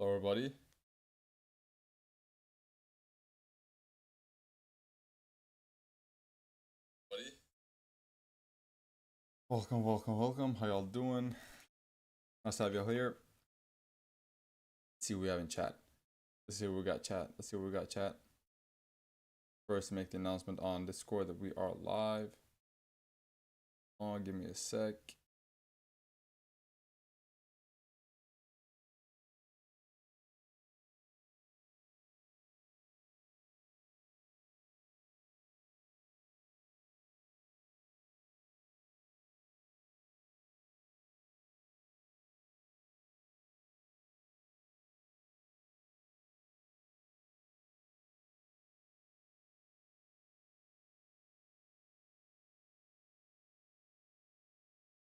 Hello, everybody. Welcome, welcome, welcome. How y'all doing? Nice to have y'all here. Let's see what we have in chat. Let's see what we got chat. Let's see what we got chat. First, make the announcement on Discord that we are live. Oh, give me a sec.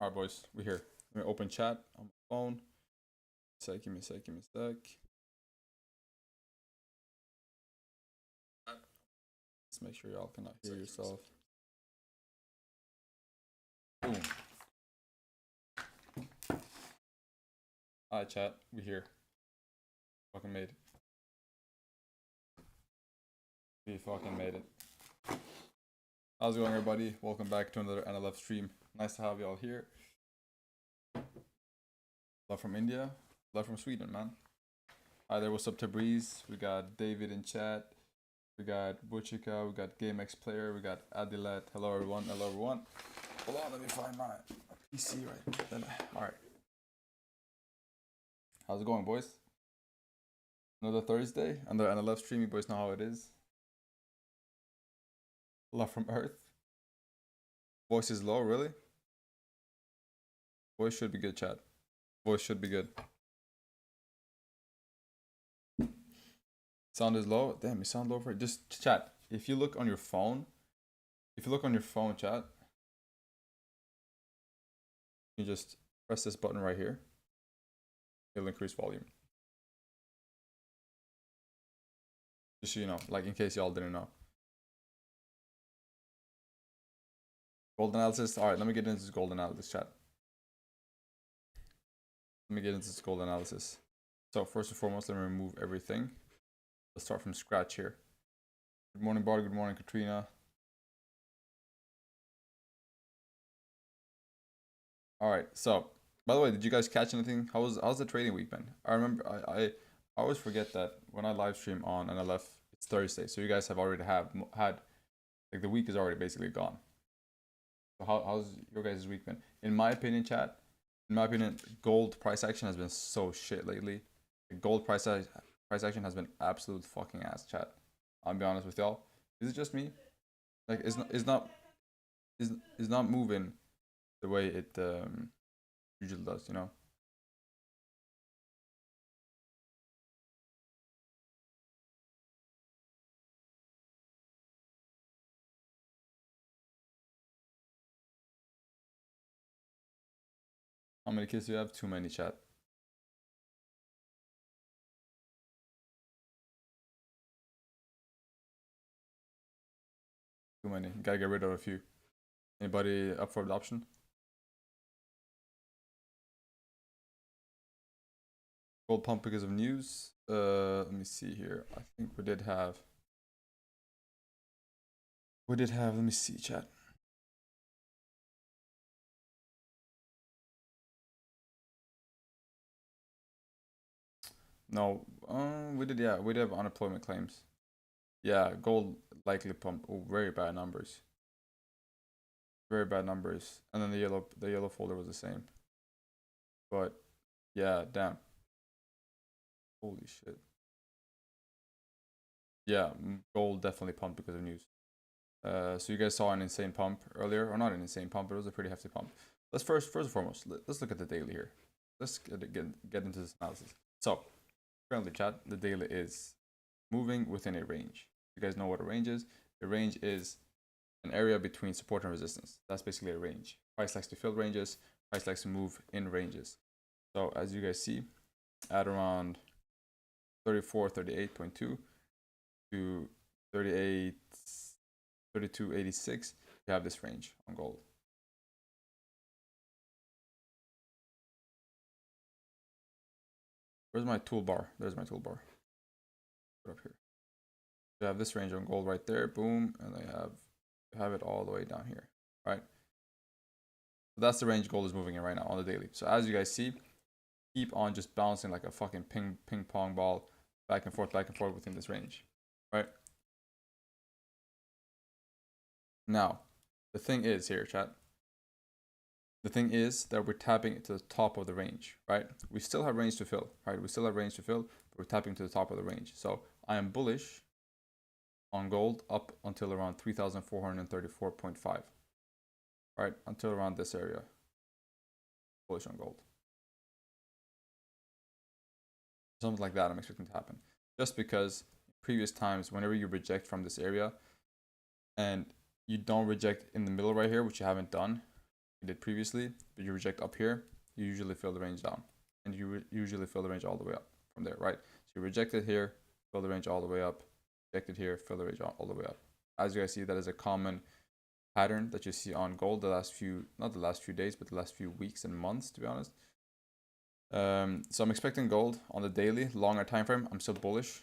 All right, boys, we're here. Let me open chat on my phone. Give me a sec. Let's make sure y'all cannot hear yourself. Boom. All right, chat, we here. Fucking made it. We fucking made it. How's it going, everybody? Welcome back to another NLF stream. Nice to have y'all here. Love from India. Love from Sweden, man. Hi there, what's up, Tabriz? We got David in chat. We got Buchika. We got GameX Player. We got Adilet. Hello, everyone. Hello, everyone. Hold on, let me find my PC right then. All right. How's it going, boys? Another Thursday, another NLF stream. You boys know how it is. Love from Earth. Voice is low, really? Voice should be good, chat. Voice should be good. Sound is low. Damn, you sound low for it. Just chat. If you look on your phone, chat, you just press this button right here. It'll increase volume. Just so you know, like in case y'all didn't know. Gold analysis. All right, let me get into this gold analysis, chat. Let me get into this gold analysis. So first and foremost, let me remove everything. Let's start from scratch here. Good morning, Bard. Good morning, Katrina. All right. So, by the way, did you guys catch anything? How's the trading week been? I remember I always forget that when I live stream on NLF, it's Thursday. So you guys have already had like the week is already basically gone. So how's your guys' week been? In my opinion, chat. In my opinion, gold price action has been so shit lately. The gold price action has been absolute fucking ass, chat. I'll be honest with y'all. Is it just me? Like, it's not moving the way it usually does, you know? How many kids do you have? Too many, chat. Too many. Gotta get rid of a few. Anybody up for adoption? Gold pump because of news. Let me see here. I think we did have. Let me see, chat. No, we did have unemployment claims. Yeah, gold likely pump. Oh, very bad numbers. Very bad numbers. And then the yellow folder was the same. But yeah, damn. Holy shit. Yeah, gold definitely pumped because of news. So you guys saw an insane pump earlier, or not an insane pump, but it was a pretty hefty pump. Let's first and foremost, let's look at the daily here. Let's get into this analysis. So currently, chat, the daily is moving within a range. You guys know what a range is? A range is an area between support and resistance. That's basically a range. Price likes to fill ranges. Price likes to move in ranges. So as you guys see, at around 34, 38.2 to 38, 32.86, you have this range on gold. Where's my toolbar? There's my toolbar. Put up here. You have this range on gold right there, boom, and they have it all the way down here, right? So that's the range gold is moving in right now on the daily. So as you guys see, keep on just bouncing like a fucking ping pong ball back and forth within this range, right? Now, the thing is here, chat. The thing is that we're tapping to the top of the range, right? We still have range to fill, right? We still have range to fill, but we're tapping to the top of the range. So I am bullish on gold up until around 3,434.5, right? Until around this area. Bullish on gold. Something like that I'm expecting to happen. Just because previous times, whenever you reject from this area and you don't reject in the middle right here, which you haven't done, you did previously, but you reject up here, you usually fill the range down. And you usually fill the range all the way up from there, right? So you reject it here, fill the range all the way up, reject it here, fill the range all the way up. As you guys see, that is a common pattern that you see on gold the last few, not the last few days, but the last few weeks and months, to be honest. So I'm expecting gold on the daily, longer time frame. I'm still bullish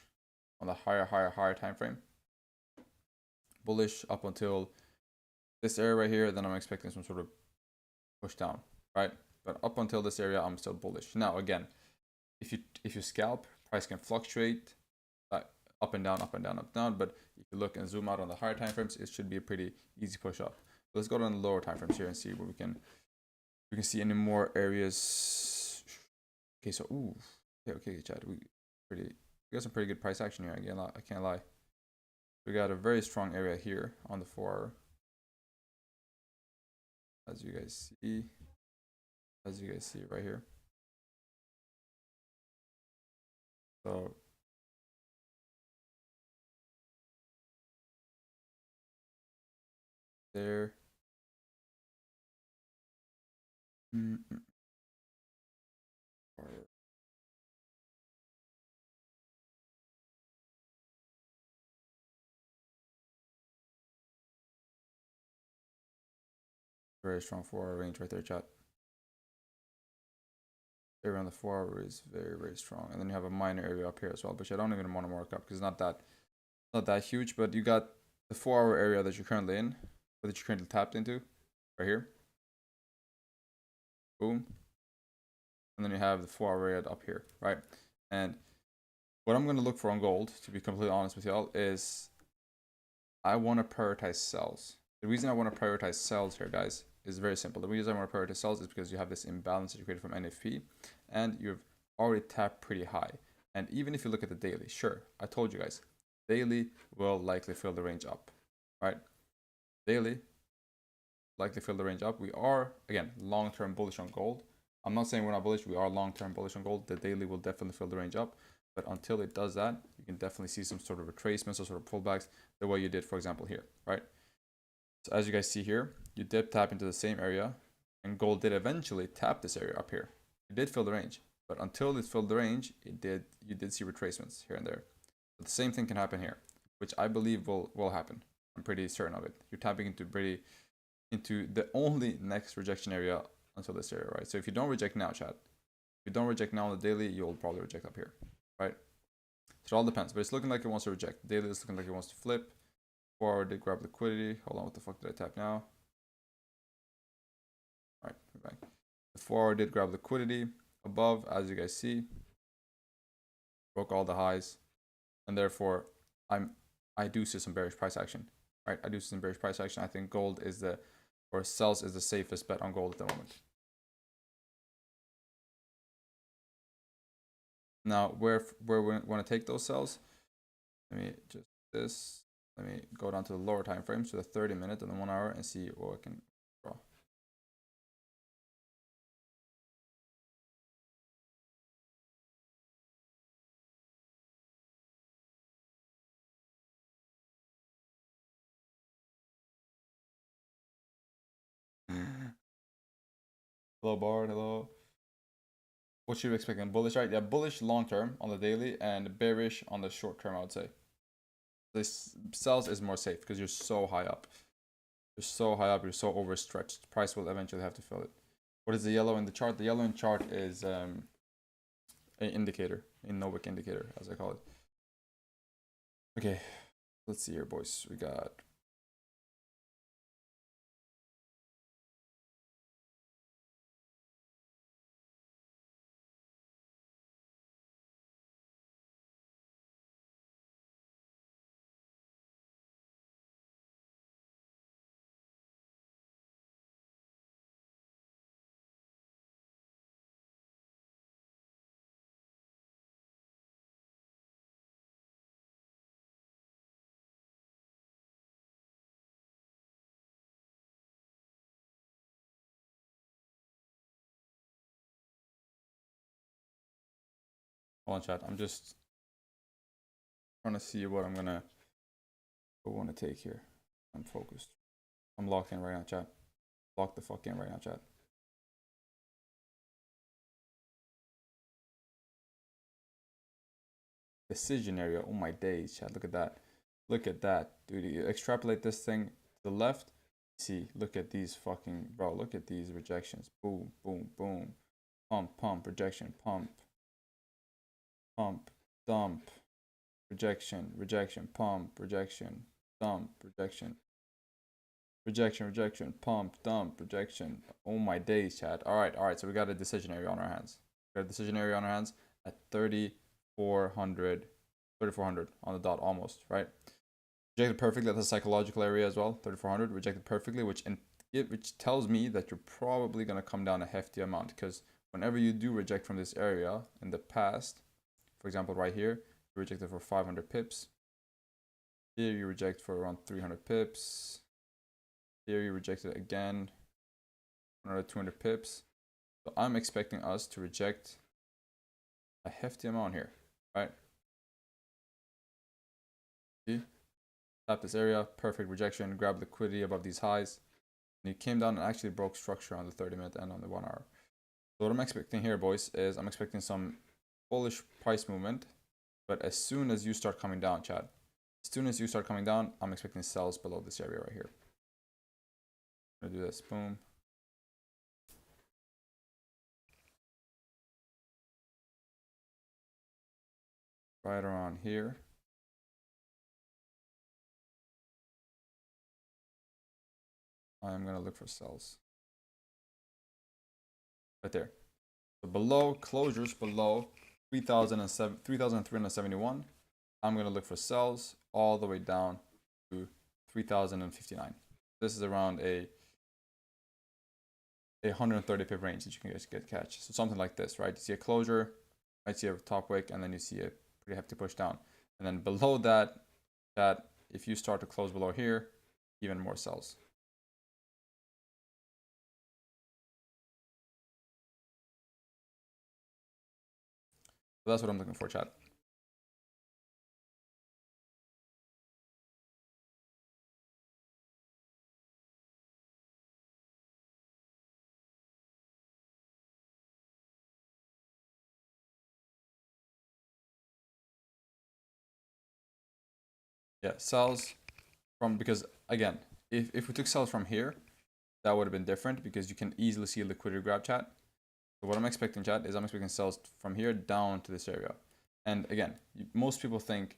on the higher time frame. Bullish up until this area right here, then I'm expecting some sort of push down, right? But up until this area, I'm still bullish. Now, again, if you scalp, price can fluctuate up and down, up and down, up and down. But if you look and zoom out on the higher time frames, it should be a pretty easy push up. Let's go down the lower time frames here and see where we can see any more areas. Okay, so okay, Chad, we got some pretty good price action here. Again, I can't lie. We got a very strong area here on the 4 hour. As you guys see right here. So there. Very strong 4 hour range right there, chat. Area on the 4 hour is very strong, and then you have a minor area up here as well, which I don't even want to mark up because it's not that huge. But you got the 4 hour area that you're currently in, or that you're currently tapped into, right here. Boom. And then you have the 4 hour area up here, right? And what I'm going to look for on gold, to be completely honest with y'all, is I want to prioritize sells. The reason I want to prioritize sells here, guys, is very simple. The reason I want to prioritize sells is because you have this imbalance that you created from NFP, and you've already tapped pretty high. And even if you look at the daily, sure, I told you guys, daily will likely fill the range up, right? Daily likely fill the range up. We are, again, long-term bullish on gold. I'm not saying we're not bullish. We are long-term bullish on gold. The daily will definitely fill the range up. But until it does that, you can definitely see some sort of retracements or sort of pullbacks the way you did, for example, here, right? So as you guys see here, you did tap into the same area, and gold did eventually tap this area up here. It did fill the range, but until it filled the range, you did see retracements here and there. But the same thing can happen here, which I believe will happen. I'm pretty certain of it. You're tapping into the only next rejection area until this area, right? So if you don't reject now, chat, if you don't reject now on the daily, you'll probably reject up here, right? So it all depends, but it's looking like it wants to reject. Daily is looking like it wants to flip. 4 hour did grab liquidity. Hold on, what the fuck did I tap now? All right, we're back. The 4 hour did grab liquidity above, as you guys see. Broke all the highs, and therefore I do see some bearish price action, right? I do see some bearish price action. I think gold is sells is the safest bet on gold at the moment. Now, where we want to take those sells? Let me just Let me go down to the lower time frames, so the 30-minute and the 1 hour, and see what I can draw. Hello, BARD. Hello. What should we expect? Bullish, right? Yeah, bullish long term on the daily and bearish on the short term, I would say. This sells is more safe because you're so high up. You're so high up, you're so overstretched. Price will eventually have to fill it. What is the yellow in the chart? The yellow in the chart is an indicator, a no-wick indicator, as I call it. Okay, let's see here, boys. We got hold on, chat. I'm just trying to see what I'm gonna want to take here. I'm focused. I'm locked in right now, chat. Lock the fuck in right now, chat. Decision area. Oh my days, chat. Look at that. Look at that, dude. You extrapolate this thing to the left. See, look at these fucking, bro. Look at these rejections. Boom, boom, boom. Pump, pump, rejection, pump, pump, dump, rejection, rejection, pump, rejection, dump, rejection, rejection, rejection, pump, dump, rejection. Oh my days, chat. All right. So we got a decision area on our hands. We got a decision area on our hands at 3,400 on the dot, almost, right? Rejected perfectly. That's a psychological area as well. 3,400 rejected perfectly, which tells me that you're probably gonna come down a hefty amount, because whenever you do reject from this area in the past, for example, right here, you rejected for 500 pips. Here you reject for around 300 pips. Here you rejected again, another 200 pips. So I'm expecting us to reject a hefty amount here, right? See? Tap this area, perfect rejection, grab liquidity above these highs. And it came down and actually broke structure on the 30-minute and on the 1 hour. So what I'm expecting here, boys, is I'm expecting some bullish price movement. But as soon as you start coming down, chat, as soon as you start coming down, I'm expecting sells below this area right here. I'm gonna do this, boom. Right around here. I'm gonna look for sells. Right there. So below, closures below 3,371. I'm gonna look for sells all the way down to 3,059. This is around a 130 pip range that you can just get catch. So something like this, right? You see a closure, right? See a top wick, and then you see a pretty hefty push down. And then below that, if you start to close below here, even more sells. So that's what I'm looking for, chat. Yeah, sells from, because again, if we took sells from here, that would have been different, because you can easily see a liquidity grab, chat. So what I'm expecting, chat, is I'm expecting sells from here down to this area. And again, most people think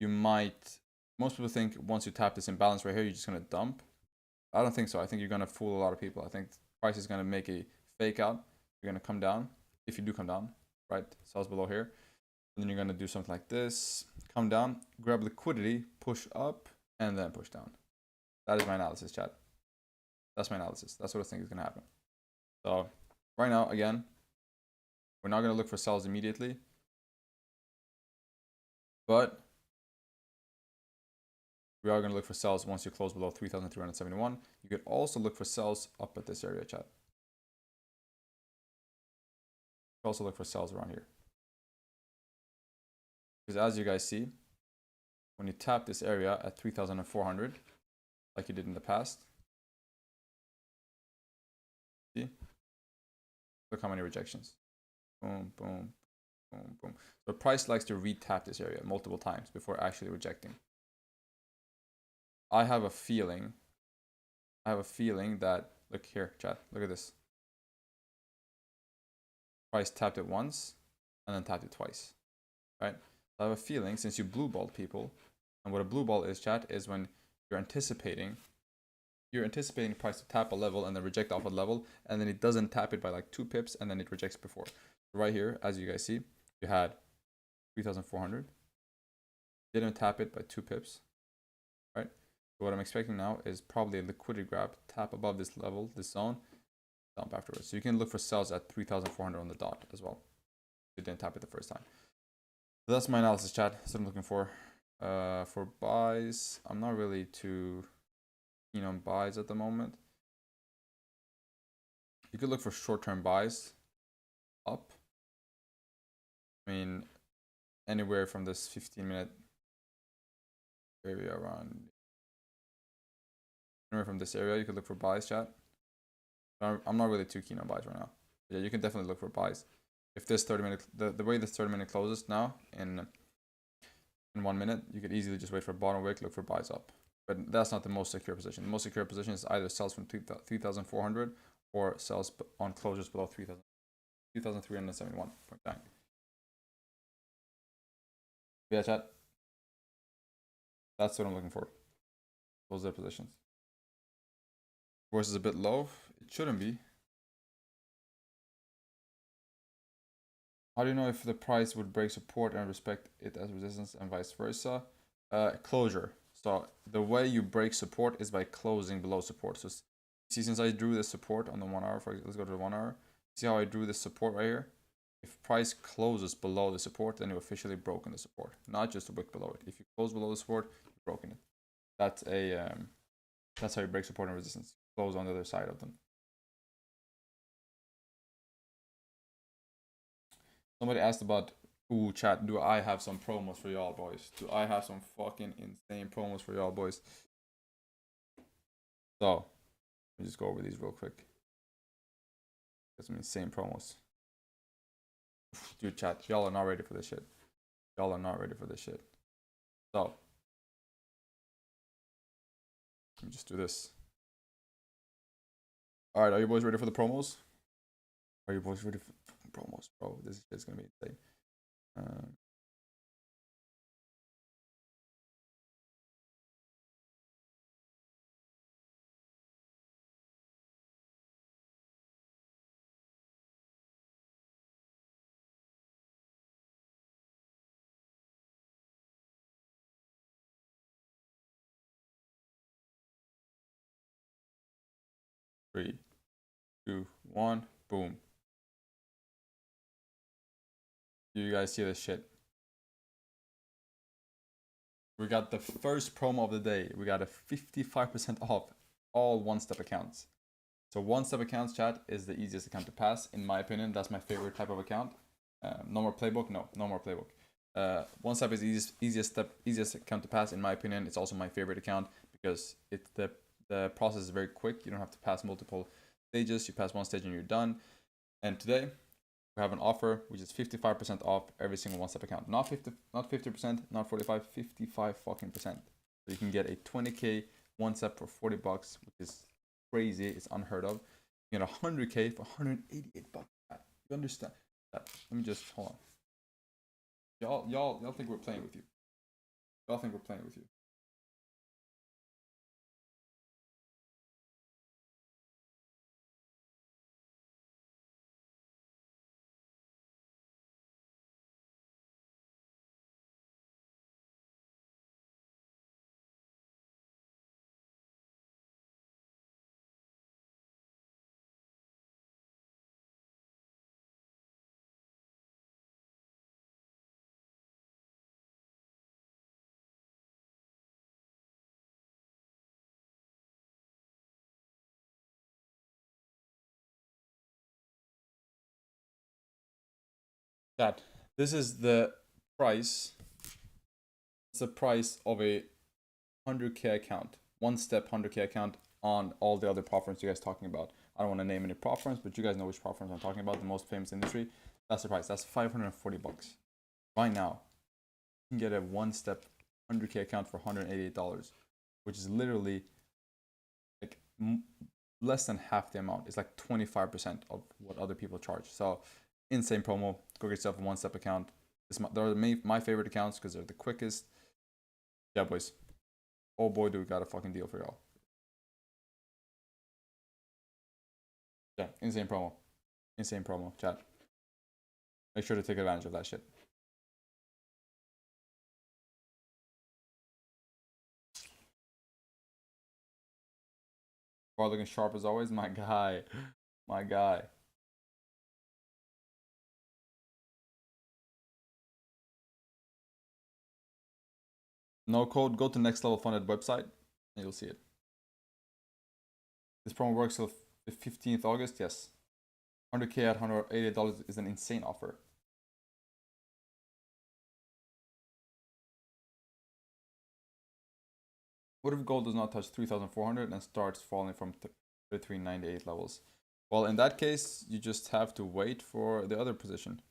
once you tap this imbalance right here, you're just gonna dump. I don't think so. I think you're gonna fool a lot of people. I think the price is gonna make a fake out. You're gonna come down, if you do come down, right? Sells below here. And then you're gonna do something like this, come down, grab liquidity, push up, and then push down. That is my analysis, chat. That's my analysis. That's what I think is gonna happen. So right now, again, we're not gonna look for sells immediately, but we are gonna look for sells once you close below 3,371. You could also look for sells up at this area, chat. You could also look for sells around here. Because as you guys see, when you tap this area at 3,400, like you did in the past, see? Look how many rejections. Boom, boom, boom, boom. So price likes to re-tap this area multiple times before actually rejecting. I have a feeling that, look here, chat, look at this. Price tapped it once, and then tapped it twice, right? So I have a feeling, since you blue balled people, and what a blue ball is, chat, is when you're anticipating price to tap a level and then reject off a level, and then it doesn't tap it by like 2 pips, and then it rejects before. So right here, as you guys see, you had 3,400, didn't tap it by 2 pips, right? So what I'm expecting now is probably a liquidity grab, tap above this level, this zone, dump afterwards. So you can look for sells at 3,400 on the dot as well. You didn't tap it the first time. So that's my analysis, chat. That's what I'm looking for. For buys, I'm not really too keen on buys at the moment. You could look for short-term buys up. I mean, anywhere from this 15-minute area around. Anywhere from this area, you could look for buys, chat. I'm not really too keen on buys right now. Yeah, you can definitely look for buys. If this 30-minute, the way this 30-minute closes now in 1 minute, you could easily just wait for a bottom wick, look for buys up. But that's not the most secure position. The most secure position is either sells from 3,400 or sells on closures below 3,371.9. Yeah, chat. That's what I'm looking for. Those are the positions. Voice is a bit low. It shouldn't be. How do you know if the price would break support and respect it as resistance and vice versa? Closure. So the way you break support is by closing below support. So see, since I drew this support on the 1 hour, let's go to the 1 hour. See how I drew this support right here? If price closes below the support, then you've officially broken the support, not just a wick below it. If you close below the support, you've broken it. That's how you break support and resistance. Close on the other side of them. Somebody asked about, ooh, chat, do I have some promos for y'all boys? Do I have some fucking insane promos for y'all boys? So, let me just go over these real quick. Got some insane promos. Dude, chat, y'all are not ready for this shit. Y'all are not ready for this shit. So, let me just do this. Alright, are you boys ready for the promos? Are you boys ready for promos, bro? This is gonna be insane. 3, 2, 1, boom. Do you guys see this shit? We got the first promo of the day. We got a 55% off all one-step accounts. So one-step accounts, chat, is the easiest account to pass. In my opinion, that's my favorite type of account. No more playbook. No more playbook. One-step is easiest account to pass. In my opinion, it's also my favorite account because the process is very quick. You don't have to pass multiple stages. You pass one stage and you're done. And today, we have an offer which is 55% off every single one-step account. Not 50%, not 45, 55 fucking percent. So you can get a 20k one-step for $40, which is crazy. It's unheard of. You get 100k for 188 bucks. You understand that? Let me just hold on. Y'all think we're playing with you? Y'all think we're playing with you? That this is the price. It's the price of a 100k account, one-step 100k account on all the other prop firms you guys talking about. I don't want to name any prop firms, but you guys know which prop firms I'm talking about. The most famous industry. That's the price. That's 540 bucks. Right now, you can get a one-step 100k account for $188, which is literally like less than half the amount. It's like 25% of what other people charge. So Insane promo. Go get yourself a one-step account. They're my favorite accounts because they're the quickest. Yeah, boys. Oh boy, do we got a fucking deal for y'all. Yeah, insane promo. Insane promo, chat. Make sure to take advantage of that shit. BARD looking sharp as always. My guy. My guy. No code. Go to nextlevelfunded website and you'll see it. This promo works till the 15th August. Yes. 100k at $180 is an insane offer. What if gold does not touch 3,400 and starts falling from 3398 levels? Well, in that case, you just have to wait for the other position,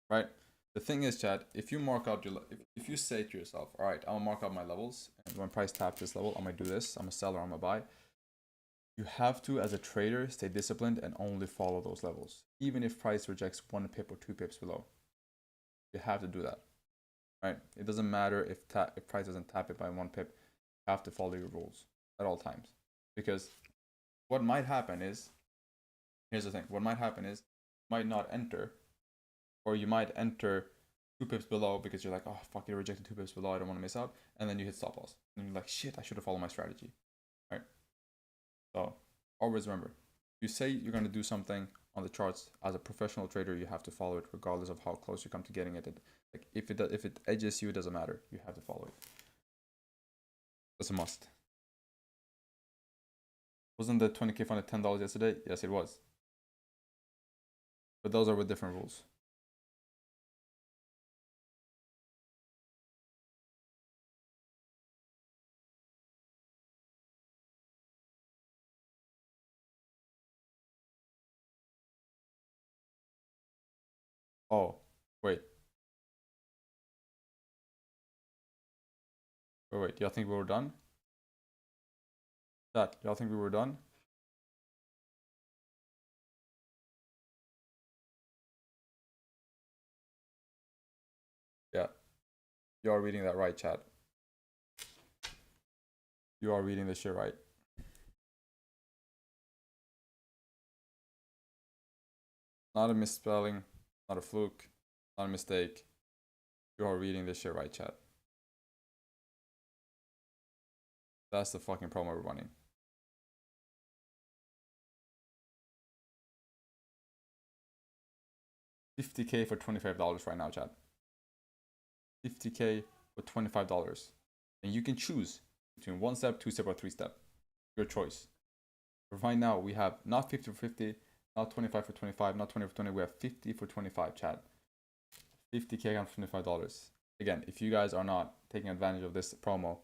right? The thing is, chat, if you mark out your, if you say to yourself, all right, I'm gonna mark out my levels, and when price taps this level, I'm gonna do this, I'm a seller, I'm gonna buy. You have to, as a trader, stay disciplined and only follow those levels, even if price rejects 1 pip or 2 pips below. You have to do that, right? It doesn't matter if price doesn't tap it by 1 pip. You have to follow your rules at all times, because what might happen is, here's the thing, what might happen is you might not enter, or you might enter 2 pips below because you're like, oh fuck, it rejected 2 pips below, I don't want to miss out, and then you hit stop loss and you're like, shit, I should have followed my strategy, right? So always remember, you say you're going to do something on the charts as a professional trader, you have to follow it regardless of how close you come to getting it. Like if it edges you, it doesn't matter, you have to follow it. That's a must. Wasn't the 20k fund at $10 yesterday? Yes, it was. But those are with different rules. Oh, wait. Wait. Y'all think we were done? Chat, y'all think we were done? Yeah. You are reading that right, chat. You are reading this shit right. Not a misspelling, not a fluke, not a mistake. You are reading this shit right, chat. That's the fucking promo we're running. $50k for $25 right now, chat. $50k for $25. And you can choose between 1 step, 2 step, or 3 step. Your choice. But right now, we have not 50 for 50, not 25 for 25, not 20 for 20. We have 50 for 25, chat. 50k on $25. Again, if you guys are not taking advantage of this promo,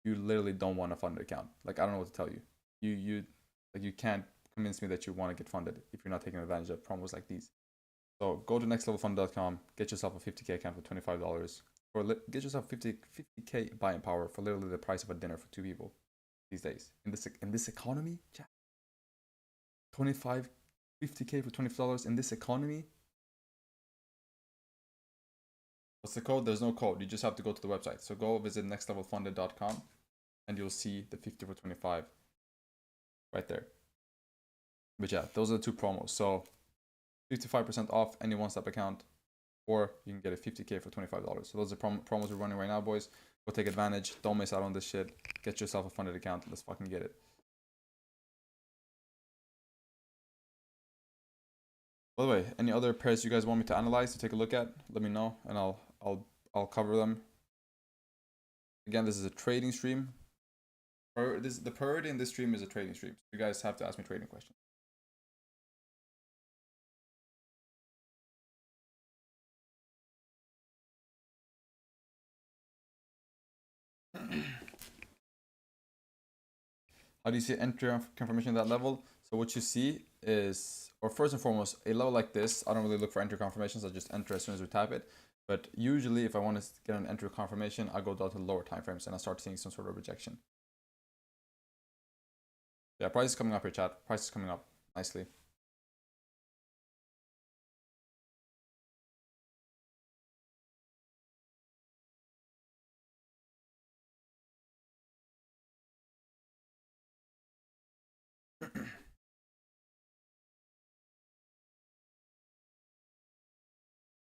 you literally don't want a funded account. Like, I don't know what to tell you. You can't convince me that you want to get funded if you're not taking advantage of promos like these. So go to nextlevelfunded.com, get yourself a 50k account for $25, or get yourself 50k buying power for literally the price of a dinner for 2 people these days. In this economy, chat. 50k for $25 in this economy. What's the code? There's no code. You just have to go to the website. So go visit nextlevelfunded.com and you'll see the 50 for 25 right there. But yeah, those are the 2 promos. So 55% off any one-step account, or you can get a 50k for $25. So those are promos we're running right now, boys. Go take advantage. Don't miss out on this shit. Get yourself a funded account. Let's fucking get it. By the way, any other pairs you guys want me to analyze, to take a look at, let me know, and I'll cover them. Again, this is a trading stream. The priority in this stream is a trading stream. You guys have to ask me trading questions. How do you see entry confirmation at that level? So what you see is, or first and foremost, a level like this, I don't really look for entry confirmations. I just enter as soon as we tap it. But usually if I want to get an entry confirmation, I go down to lower time frames and I start seeing some sort of rejection. Yeah, price is coming up here, chat. Price is coming up nicely.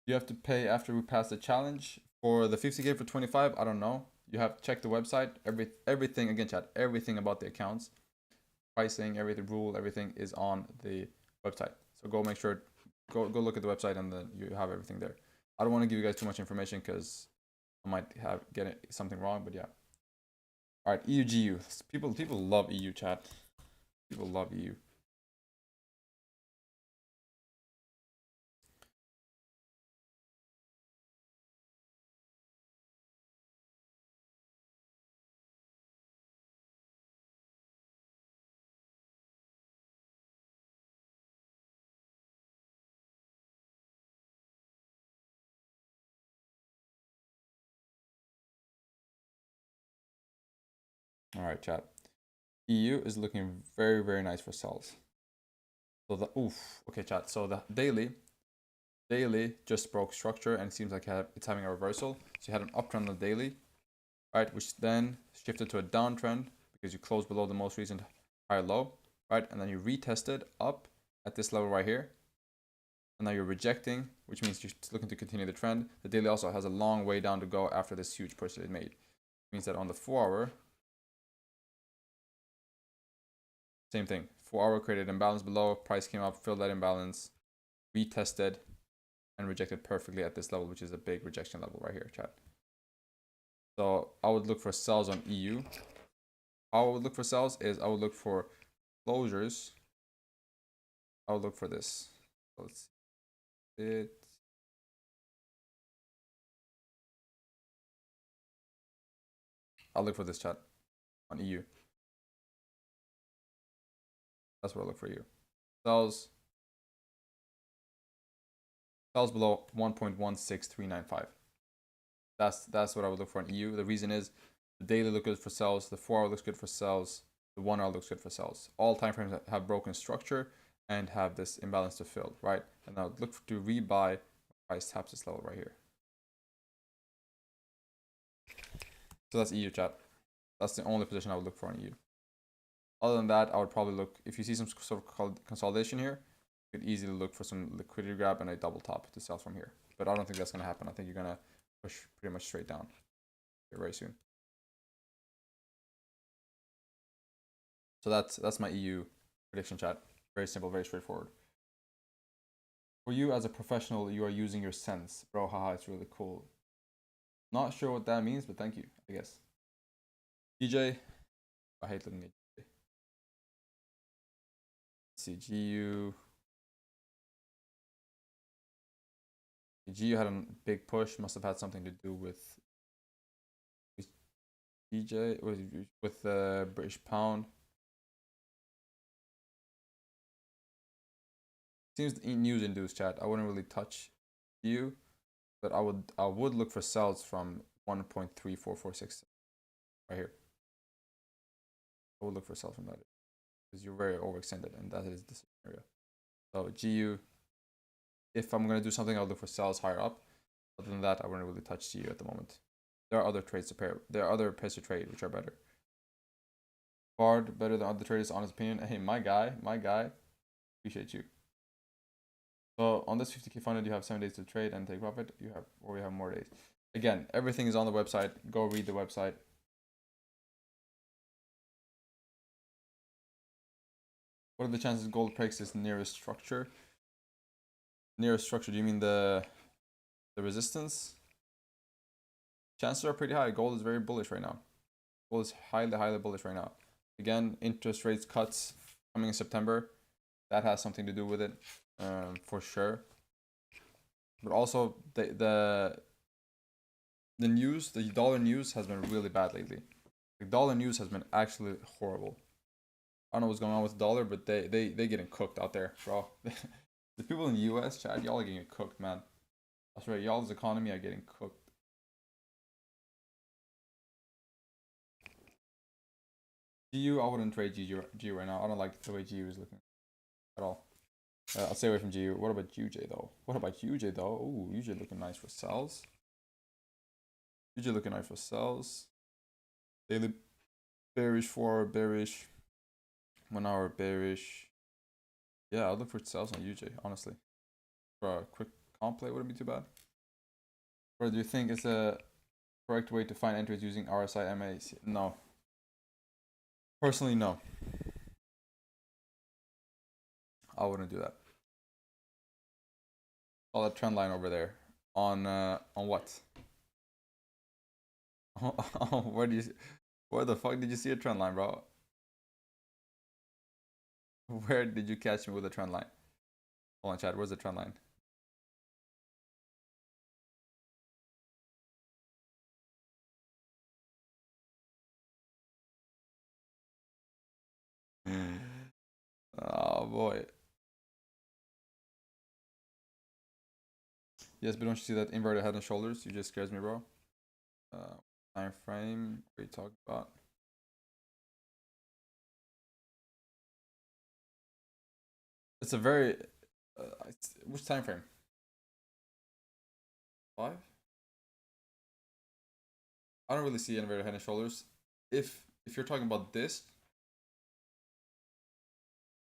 You have to pay after we pass the challenge. For the 50K for 25, I don't know. You have to check the website. Everything, again, chat, everything about the accounts, pricing, everything, rule, everything is on the website. So go make sure, go look at the website, and then you have everything there. I don't want to give you guys too much information because I might get something wrong, but yeah. All right, EU GU. People love EU, chat. People love EU. All right, chat. EU is looking very, very nice for sells. So the okay, chat. So the daily just broke structure, and it seems like it's having a reversal. So you had an uptrend on the daily, right, which then shifted to a downtrend because you closed below the most recent higher low, right, and then you retested up at this level right here, and now you're rejecting, which means you're looking to continue the trend. The daily also has a long way down to go after this huge push that it made. It means that on the 4-hour, same thing. 4-hour created imbalance below, price came up, filled that imbalance, retested, and rejected perfectly at this level, which is a big rejection level right here, chat. So I would look for sells on EU. How I would look for sells is I would look for closures. I would look for this. So let's see it. I'll look for this, chat, on EU. That's what I look for EU. Sells below 1.16395. That's what I would look for in EU. The reason is the daily looks good for sells, the 4-hour looks good for sells, the 1-hour looks good for sells. All time frames have broken structure and have this imbalance to fill, right? And now look to rebuy price taps this level right here. So that's EU, chat. That's the only position I would look for in EU. Other than that, I would probably look, if you see some sort of consolidation here, you could easily look for some liquidity grab and a double top to sell from here. But I don't think that's going to happen. I think you're going to push pretty much straight down very soon. So that's my EU prediction, chat. Very simple, very straightforward. For you as a professional, you are using your sense. Bro, haha, it's really cool. Not sure what that means, but thank you, I guess. DJ, I hate looking at DJ. Let's see, GU. GU had a big push, must have had something to do with DJ, with the British pound. Seems news induced, chat. I wouldn't really touch GU, but I would look for sells from 1.3446 right here. I would look for sells from that because you're very overextended, and that is the scenario. So GU, if I'm gonna do something, I'll look for sells higher up. Other than that, I wouldn't really touch GU at the moment. There are other trades to pair. There are other pairs to trade which are better. BARD better than other traders, honest opinion. Hey, my guy, appreciate you. So on this 50K funded, you have 7 days to trade and take profit. We have more days. Again, everything is on the website. Go read the website. What are the chances gold breaks this nearest structure? Nearest structure, do you mean the resistance? Chances are pretty high. Gold is very bullish right now. Gold is highly bullish right now. Again, interest rates cuts coming in September. That has something to do with it, for sure. But also the news, the dollar news has been really bad lately. The dollar news has been actually horrible. I don't know what's going on with the dollar, but they getting cooked out there, bro. The people in the US, chat, y'all are getting cooked, man. That's right, y'all's economy are getting cooked. GU, I wouldn't trade GU right now. I don't like the way GU is looking at all. I'll stay away from GU. What about UJ though? Ooh, UJ looking nice for sells. UJ looking nice for sells. Daily bearish, 4-hour bearish, 1-hour bearish. Yeah, I'll look for sells on UJ, honestly. For a quick comp play, wouldn't be too bad. Or do you think it's a correct way to find entries using RSI MAs? No. Personally, no. I wouldn't do that. Oh, that trend line over there. On what? Where the fuck did you see a trend line, bro? Where did you catch me with a trend line? Hold on, chat. Where's the trend line? Oh boy. Yes, but don't you see that inverted head and shoulders? You just scares me, bro. Time frame. What are you talking about? It's a very which time frame? 5? I don't really see inverted head and shoulders. If you're talking about this,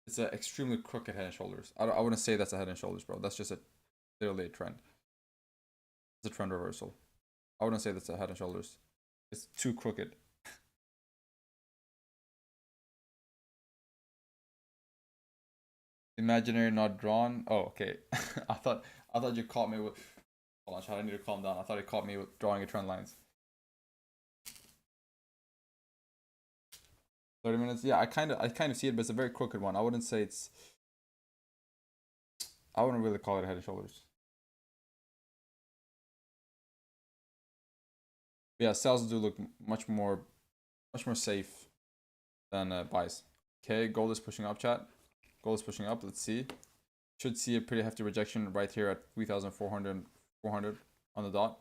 it's an extremely crooked head and shoulders. I wouldn't say that's a head and shoulders, bro. That's just literally a trend. It's a trend reversal. I wouldn't say that's a head and shoulders. It's too crooked. Imaginary, not drawn. Oh, okay. I thought you caught me with. Hold on, chat. I need to calm down. I thought you caught me with drawing a trend lines. 30 minutes. Yeah, I kind of see it, but it's a very crooked one. I wouldn't say it's. I wouldn't really call it head and shoulders. But yeah, sells do look much more safe than buys. Okay, gold is pushing up, chat. Gold is pushing up. Let's see. Should see a pretty hefty rejection right here at 3,400 on the dot.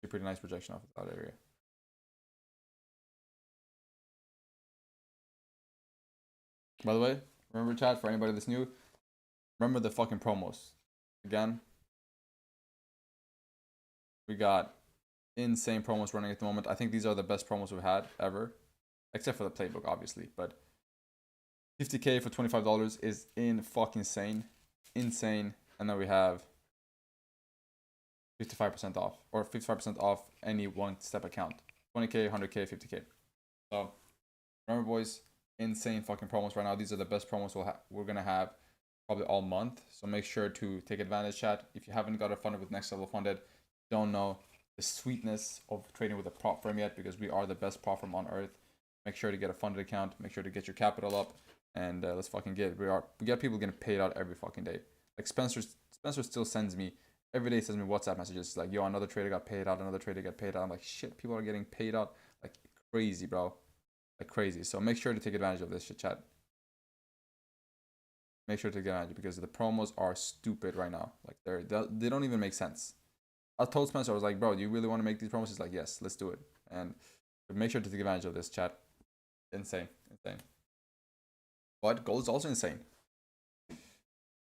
A pretty nice rejection off of that area. By the way, remember, chat, for anybody that's new, remember the fucking promos. Again, we got insane promos running at the moment. I think these are the best promos we've had ever, except for the playbook, obviously. But 50k for $25 is fucking insane. And then we have 55% off, or 55% off any one-step account. 20k, 100k, 50k. So remember, boys, insane fucking promos right now. These are the best promos we're gonna have probably all month. So make sure to take advantage, chat. If you haven't got a funded with Next Level Funded, don't know the sweetness of trading with a prop firm yet, because we are the best prop firm on earth. Make sure to get a funded account. Make sure to get your capital up, and let's fucking get it. We got people getting paid out every fucking day. Like Spencer still sends me every day, sends me WhatsApp messages like, yo, another trader got paid out, another trader got paid out. I'm like, shit, people are getting paid out like crazy, bro, like crazy. So make sure to take advantage of this shit, chat. Make sure to take advantage, because the promos are stupid right now. Like they don't even make sense. I told Spencer, I was like, bro, do you really want to make these promos? He's like, yes, let's do it. And make sure to take advantage of this, chat. Insane. But gold is also insane.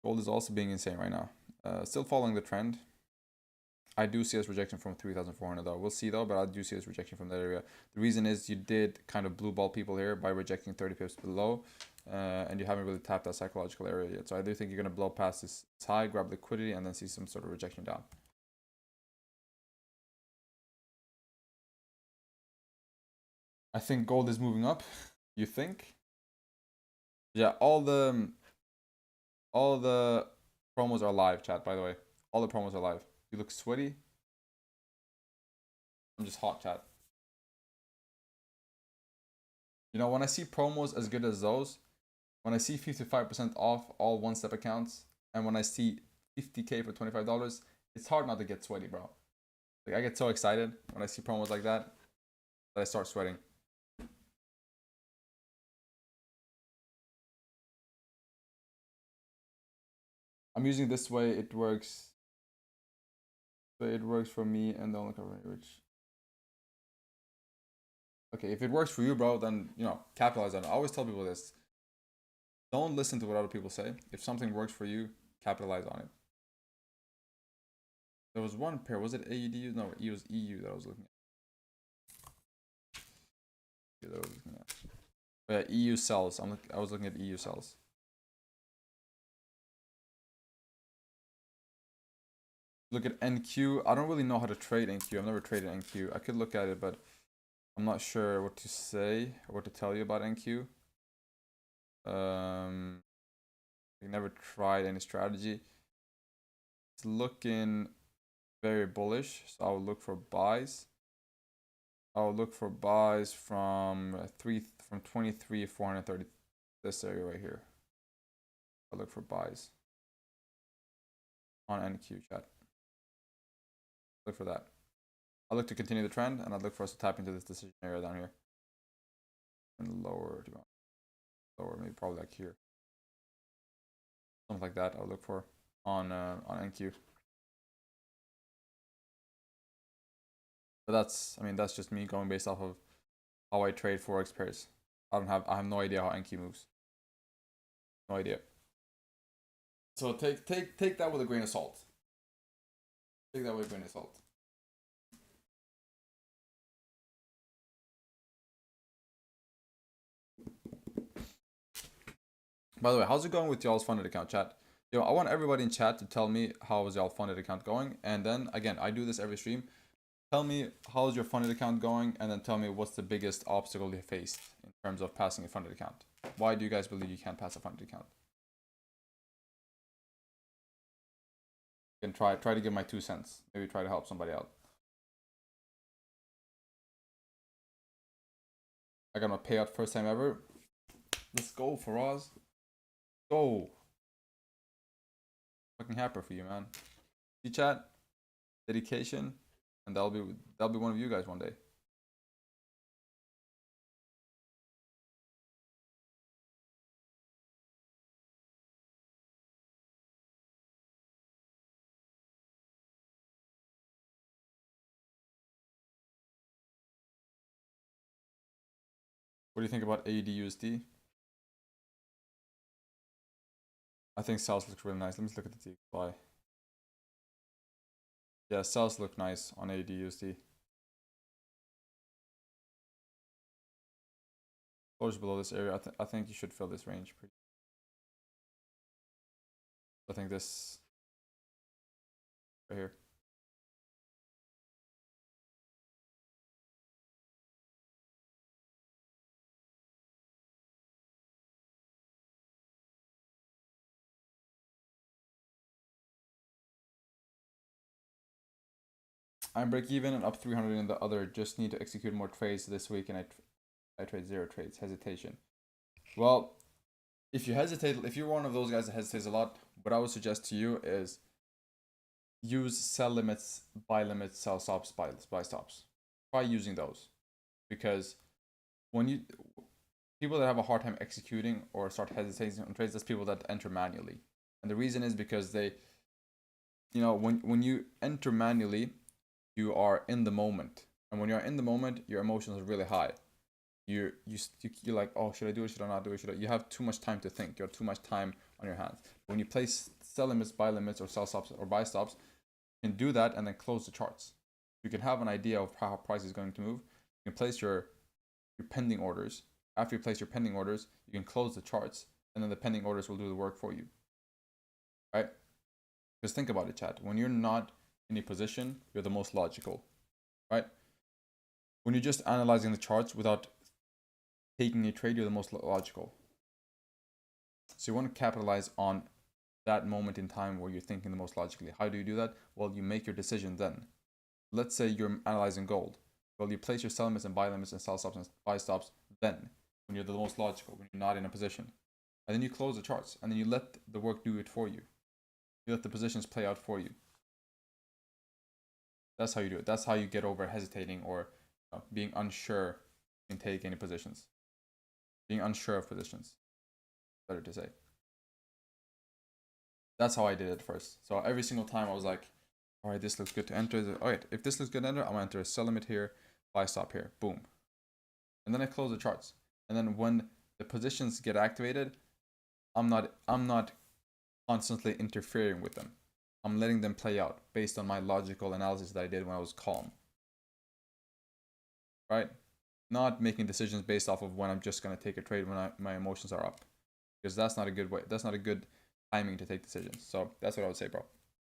Gold is also being insane right now. Still following the trend. I do see us rejection from 3,400 though. We'll see though, but I do see us rejection from that area. The reason is you did kind of blue ball people here by rejecting 30 pips below, and you haven't really tapped that psychological area yet. So I do think you're going to blow past this high, grab liquidity, and then see some sort of rejection down. I think gold is moving up. You think? Yeah, all the promos are live, chat, by the way. All the promos are live. You look sweaty. I'm just hot, chat. You know, when I see promos as good as those, when I see 55% off all one-step accounts, and when I see 50k for $25, it's hard not to get sweaty, bro. Like, I get so excited when I see promos like that I start sweating. I'm using this way, it works. It works for me and the only cover which. Okay, if it works for you, bro, then, you know, capitalize on it. I always tell people this. Don't listen to what other people say. If something works for you, capitalize on it. There was one pair. Was it AEDU? No, it was EU that I was looking at. But yeah, EU sells. I was looking at EU sells. Look at NQ. I don't really know how to trade NQ. I've never traded NQ. I could look at it, but I'm not sure what to say or what to tell you about NQ. I never tried any strategy. It's looking very bullish, so I'll look for buys. I'll look for buys from 23,430, this area right here. I'll look for buys on NQ, chat. Look for that. I'll look to continue the trend, and I'll look for us to tap into this decision area down here. And lower, maybe probably like here. Something like that I'll look for on NQ. But that's just me going based off of how I trade Forex pairs. I have no idea how NQ moves. No idea. So take that with a grain of salt. Take that with a grain of salt. By the way, how's it going with y'all's funded account, chat? Yo, I want everybody in chat to tell me how is y'all funded account going, and then again, I do this every stream. Tell me how's your funded account going, and then tell me what's the biggest obstacle you faced in terms of passing a funded account. Why do you guys believe you can't pass a funded account? I can try to give my 2 cents. Maybe try to help somebody out. I got my payout first time ever. Let's go, Faraz. Go. Fucking happy for you, man. You chat, dedication, and that'll be one of you guys one day. What do you think about AUD/USD? I think sales looks really nice. Let me look at the DXY. Yeah, sales look nice on AUD/USD. Close below this area. I think you should fill this range. I think this right here. I'm break even and up 300 in the other. Just need to execute more trades this week, and I trade 0 trades. Hesitation. Well, if you hesitate, if you're one of those guys that hesitates a lot, what I would suggest to you is use sell limits, buy limits, sell stops, buy stops. Try using those, because when people that have a hard time executing or start hesitating on trades, that's people that enter manually, and the reason is because they, when you enter manually, you are in the moment, and when you're in the moment, your emotions are really high. You're like, oh, should I do it? Should I not do it? You have too much time to think. You have too much time on your hands. When you place sell limits, buy limits, or sell stops or buy stops, you can do that and then close the charts. You can have an idea of how price is going to move. You can place your pending orders. After you place your pending orders, you can close the charts, and then the pending orders will do the work for you. Right? Because think about it, chat. When you're not in a position, you're the most logical. Right? When you're just analyzing the charts without taking a trade, you're the most logical. So you want to capitalize on that moment in time where you're thinking the most logically. How do you do that? Well, you make your decision then. Let's say you're analyzing gold. Well, you place your sell limits and buy limits and sell stops and buy stops then, when you're the most logical, when you're not in a position. And then you close the charts, and then you let the work do it for you. You let the positions play out for you. That's how you do it. That's how you get over hesitating or being unsure in take any positions. Being unsure of positions, better to say. That's how I did it first. So every single time I was like, all right, this looks good to enter. All right, if this looks good to enter, I'm gonna enter a sell limit here, buy stop here, boom. And then I close the charts. And then when the positions get activated, I'm not constantly interfering with them. I'm letting them play out based on my logical analysis that I did when I was calm. Right? Not making decisions based off of when I'm just gonna take a trade when my emotions are up, because that's not a good way. That's not a good timing to take decisions. So that's what I would say, bro.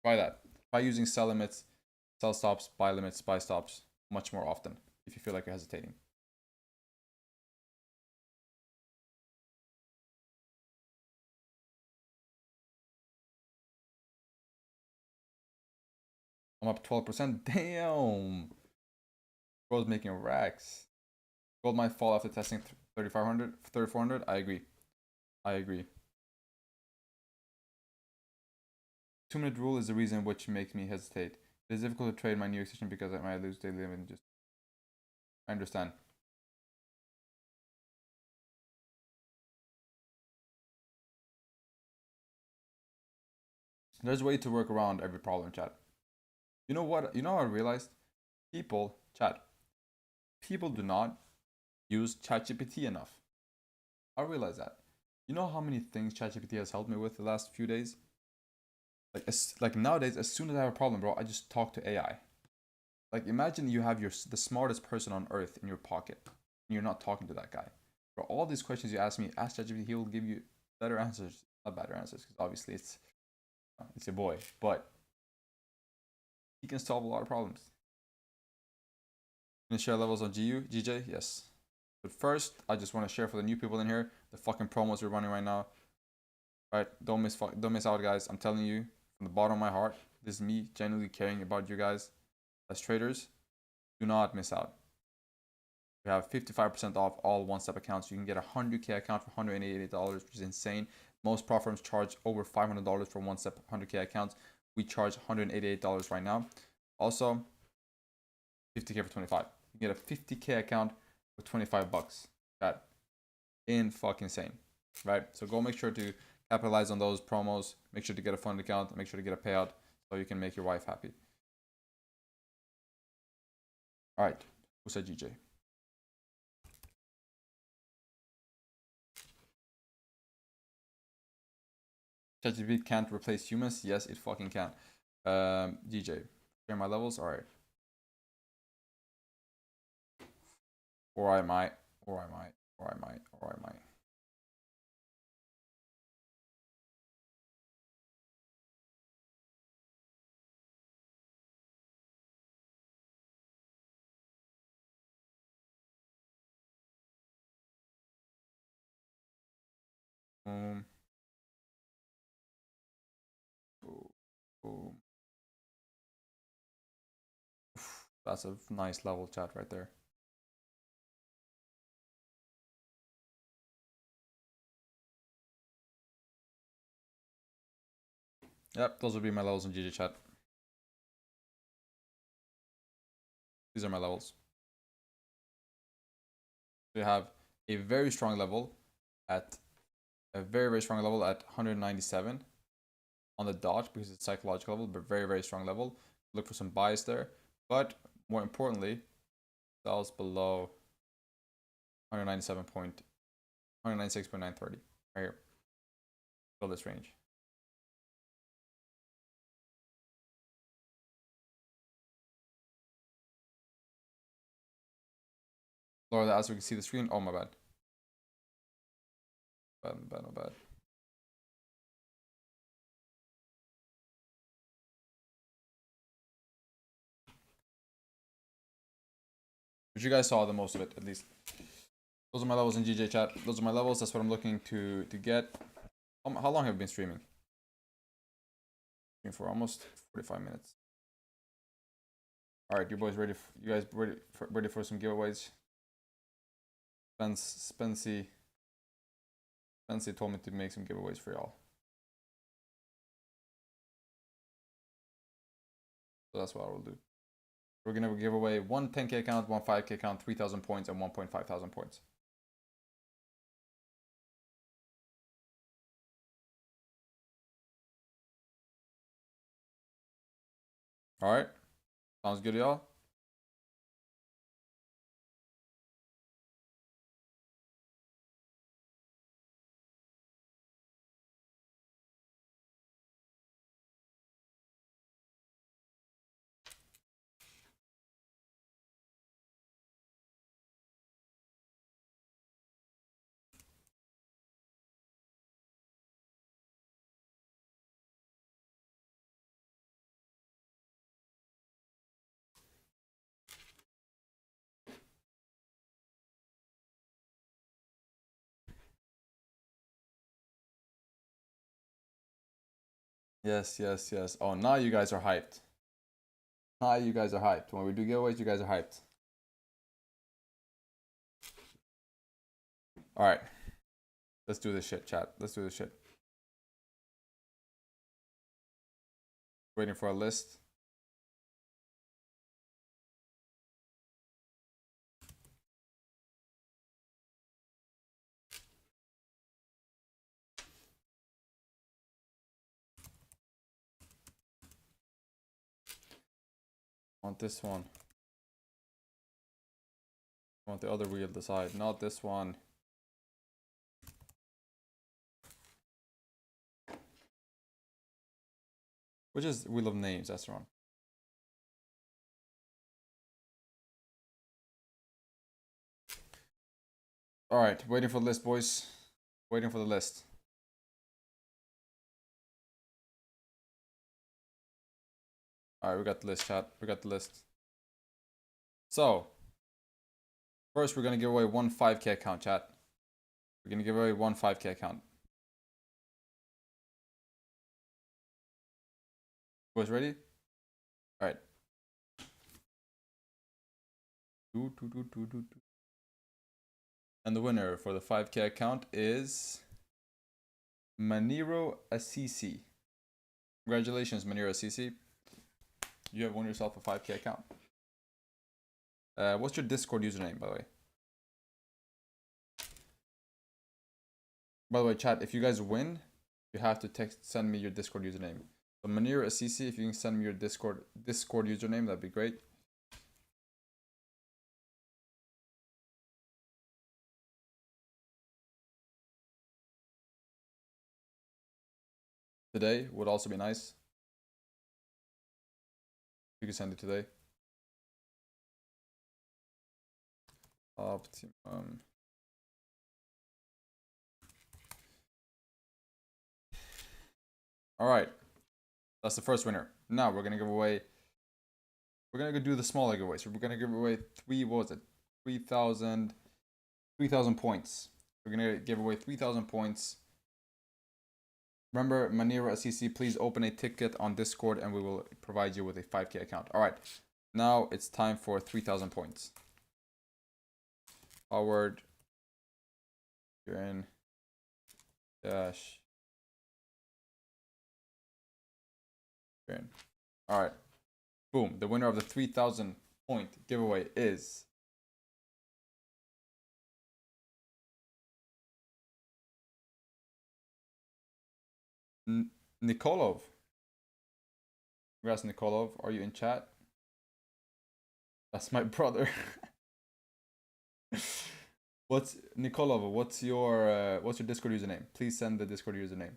Try that. Try using sell limits, sell stops, buy limits, buy stops much more often if you feel like you're hesitating. I'm up 12%. Damn. Gold's making racks. Gold might fall after testing 3,500, 3,400. I agree. I agree. 2-minute rule is the reason which makes me hesitate. It is difficult to trade my new extension because I might lose daily limit and just. I understand. There's a way to work around every problem, chat. You know what? You know what I realized? People, chat. People do not use ChatGPT enough. I realize that. You know how many things ChatGPT has helped me with the last few days? Like nowadays, as soon as I have a problem, bro, I just talk to AI. Like imagine you have the smartest person on earth in your pocket, and you're not talking to that guy. For all these questions you ask me, ask ChatGPT, he will give you better answers. Not better answers, because obviously it's a boy, but he can solve a lot of problems. Gonna share levels on GJ? Yes. But first, I just want to share for the new people in here the fucking promos we're running right now. Right? Don't miss out, guys. I'm telling you from the bottom of my heart. This is me genuinely caring about you guys as traders. Do not miss out. We have 55% off all one-step accounts. You can get a 100K account for $188, which is insane. Most platforms charge over $500 for one-step 100K accounts. We charge $188 right now. Also, 50K for 25. You get a 50K account for 25 bucks. That in fucking insane, right? So go make sure to capitalize on those promos. Make sure to get a fund account. Make sure to get a payout so you can make your wife happy. All right, who said GJ? ChatGPT can't replace humans. Yes, it fucking can. DJ, share my levels. All right. Or I might. Boom. Boom. That's a nice level, chat, right there. Yep, those would be my levels in GG chat. These are my levels. We have a very strong level at a very strong level at 197 on the dot because it's psychological level, but very strong level. Look for some bias there, but more importantly, sells below 196.930 right here. Fill this range. Lower that so we can see the screen. Oh my bad. Bad. But you guys saw the most of it, at least. Those are my levels in GJ chat. Those are my levels. That's what I'm looking to get. How long have I been streaming? For almost 45 minutes. All right, you boys ready? You guys ready for some giveaways? Spency told me to make some giveaways for y'all. So that's what I will do. We're gonna give away one 10K account, one 5K account, 3,000 points, and 1.5 thousand points. All right, sounds good, y'all. Yes, yes, yes. Oh, now you guys are hyped. Now you guys are hyped. When we do giveaways, you guys are hyped. All right. Let's do this shit, chat. Let's do this shit. Waiting for a list. Want this one. Want the other wheel to the side, not this one. Which is wheel of names, that's wrong. Alright, waiting for the list, boys. Waiting for the list. Alright, we got the list, chat. We got the list. So, first we're gonna give away one 5K account, chat. We're gonna give away one 5K account. Boys ready? Alright. And the winner for the 5K account is Maniro Assisi. Congratulations, Maniro Assisi. You have won yourself a 5K account. What's your Discord username, by the way? By the way, chat, if you guys win, you have to send me your Discord username. So Manir Assisi, if you can send me your Discord username, that'd be great. Today would also be nice. You can send it today. Optimum. All right, that's the first winner. Now we're gonna give away. We're gonna go do the smaller giveaway. So we're gonna give away 3,000 points. We're gonna give away 3,000 points. Remember, Manira Assisi, please open a ticket on Discord and we will provide you with a 5K account. All right, now it's time for 3,000 points. Forward. You're in. Dash. You're in. All right. Boom. The winner of the 3,000 point giveaway is Nikolov. Congrats, Nikolov. Are you in chat? That's my brother. What's Nikolov? What's your Discord username? Please send the Discord username.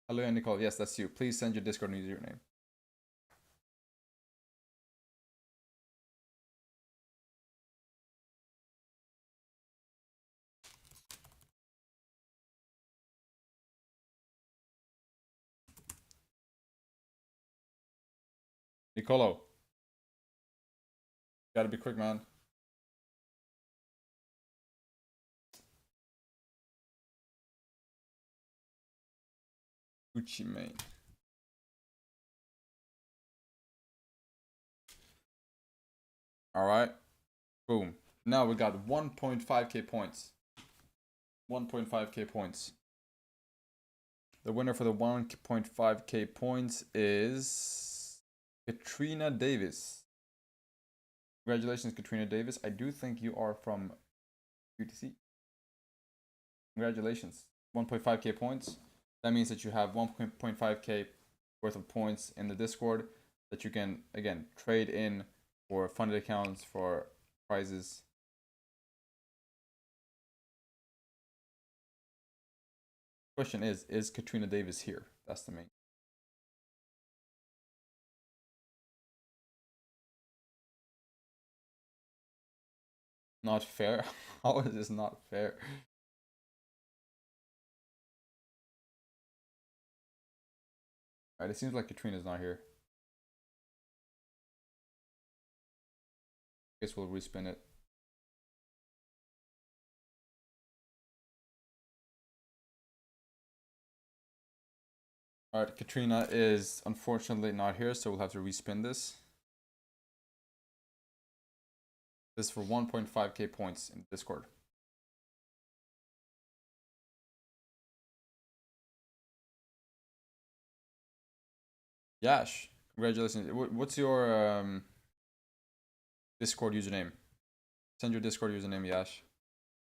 Hello, Nikolov. Yes, that's you. Please send your Discord username. Nikolov. Gotta be quick, man. Gucci Mane. All right. Boom. Now we got 1.5K points. 1.5K points. The winner for the 1.5K points is Katrina Davis. Congratulations, Katrina Davis. I do think you are from UTC. Congratulations. 1.5K points. That means that you have 1.5K worth of points in the Discord that you can, again, trade in for funded accounts, for prizes. Question is Katrina Davis here? That's the main. Not fair? How is this not fair? Alright, it seems like Katrina's not here. Guess we'll respin it. All right, Katrina is unfortunately not here, so we'll have to respin this. This is for 1.5k points in Discord. Yash, congratulations. What's your Discord username? Send your Discord username, Yash,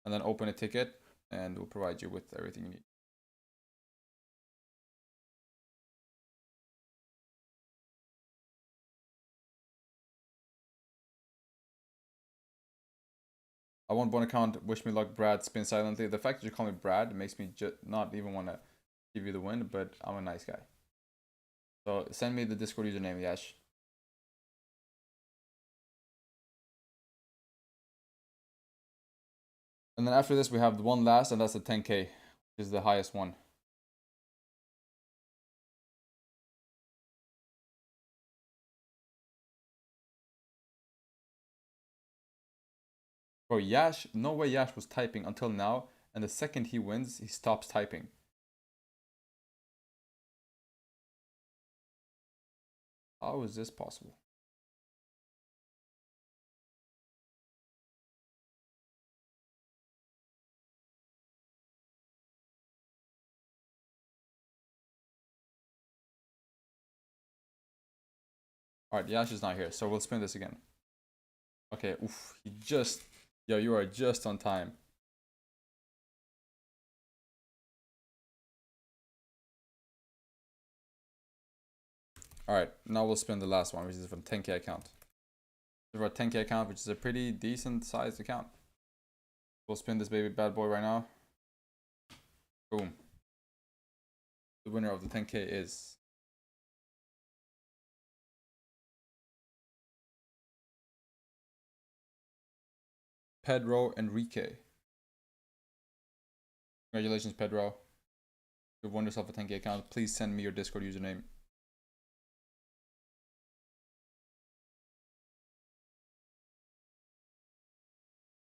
and then open a ticket, and we'll provide you with everything you need. I want one account. Wish me luck, Brad. Spin silently. The fact that you call me Brad makes me not even want to give you the win, but I'm a nice guy. So send me the Discord username, Yash. And then after this, we have the one last, and that's the 10k, which is the highest one. Bro, Yash, no way Yash was typing until now, and the second he wins, he stops typing. How is this possible? Alright, Yash is not here, so we'll spin this again. Okay, oof, yo, you are just on time. Alright, now we'll spin the last one, which is from 10k account. For a 10k account, which is a pretty decent sized account. We'll spin this baby bad boy right now. Boom. The winner of the 10k is Pedro Enrique. Congratulations, Pedro. You've won yourself a 10k account. Please send me your Discord username.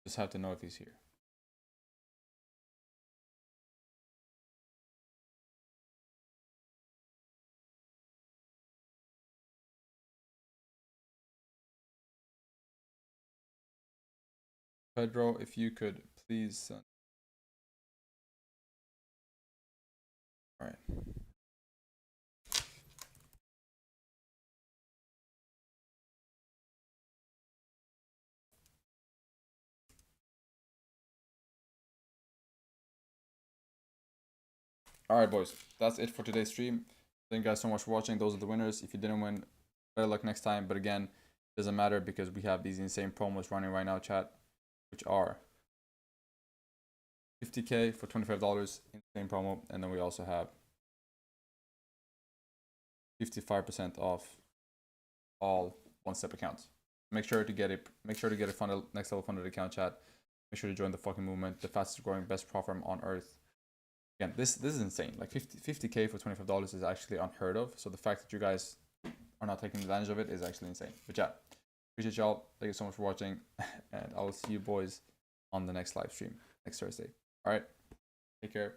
Just have to know if he's here. Pedro, if you could please send. All right. All right, boys. That's it for today's stream. Thank you guys so much for watching. Those are the winners. If you didn't win, better luck next time. But again, it doesn't matter because we have these insane promos running right now, chat, which are 50k for $25 insane promo, and then we also have 55% off all one-step accounts. Make sure to get it. Make sure to get a funded next level funded account, chat. Make sure to join the fucking movement, the fastest growing best pro firm on earth. Again, this is insane. Like 50k for $25 is actually unheard of. So the fact that you guys are not taking advantage of it is actually insane. But yeah, appreciate y'all. Thank you so much for watching, and I will see you boys on the next live stream next Thursday. All right, take care.